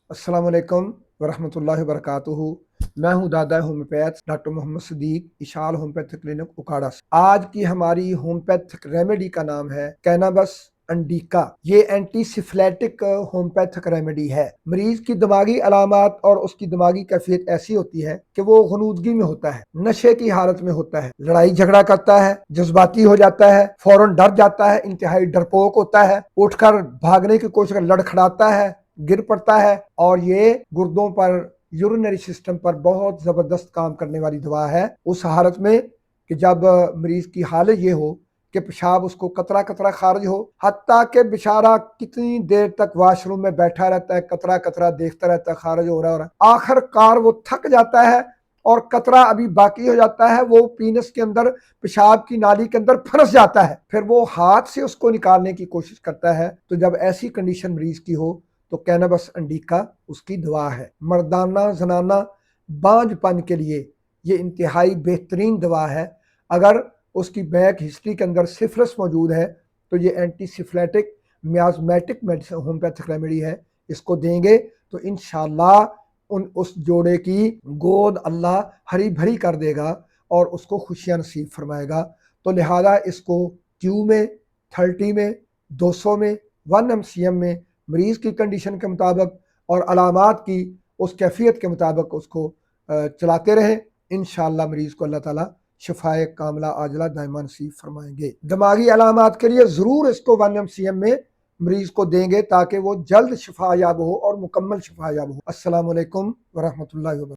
अस्सलाम वालेकुम वरहमतुल्लाहि वबरकातुहू। मैं हूं दादा homeopath doctor Mohammad Sadiq, Ishal homeopathic clinic उकाड़ा से। आज की हमारी होम्योपैथिक रेमेडी का नाम है कैनाबस इंडिका। ये एंटी सिफिलिटिक होम्योपैथिक रेमेडी है। मरीज की दिमागी अलामात और उसकी दिमागी कैफियत ऐसी होती है कि वो गनूदगी में होता है, नशे की हालत में होता है, लड़ाई झगड़ा करता है, जज्बाती हो जाता है, फौरन डर जाता है, इंतहाई डरपोक होता है, उठकर भागने की कोशिश लड़खड़ाता है, गिर पड़ता है। और ये गुर्दों पर, यूरिनरी सिस्टम पर बहुत जबरदस्त काम करने वाली दवा है उस हालत में कि जब मरीज की हालत ये हो कि पेशाब उसको कतरा कतरा खारिज हो, हत्ता कि बेचारा कितनी देर तक वॉशरूम में बैठा रहता है, कतरा कतरा देखता रहता है, खारिज हो रहा है। आखिरकार वो थक जाता है और कतरा अभी बाकी हो जाता है, वो पीनस के अंदर, पेशाब की नाली के अंदर फंस जाता है। फिर वो हाथ से उसको निकालने की कोशिश करता है। तो जब ऐसी कंडीशन मरीज की हो तो कैनाबस इंडिका उसकी दवा है। मर्दाना जनाना बांझपन के लिए ये इंतहाई बेहतरीन दवा है। अगर उसकी बैक हिस्ट्री के अंदर सिफिलिस मौजूद है तो ये anti syphilitic miasmatic medicine homeopathic remedy है। इसको देंगे तो इंशाल्लाह उस जोड़े की गोद अल्लाह हरी भरी कर देगा और उसको खुशियां नसीब फरमाएगा। तो लिहाजा इसको क्यू में, 30 में, 200 में, 1 MCM में मरीज़ की कंडीशन के मुताबिक और अलामात की उस कैफियत के मुताबिक उसको चलाते रहें। इंशाअल्लाह मरीज़ को अल्लाह ताला शफाए कामला आजला दायमा नसीब फरमाएंगे। दिमागी अलामात के लिए ज़रूर इसको 1 MCM में मरीज़ को देंगे ताकि वो जल्द शफा याब हो और मुकम्मल शफा याब हो। अस्सलाम वालेकुम वरहमतुल्लाहि वबरकातुहू।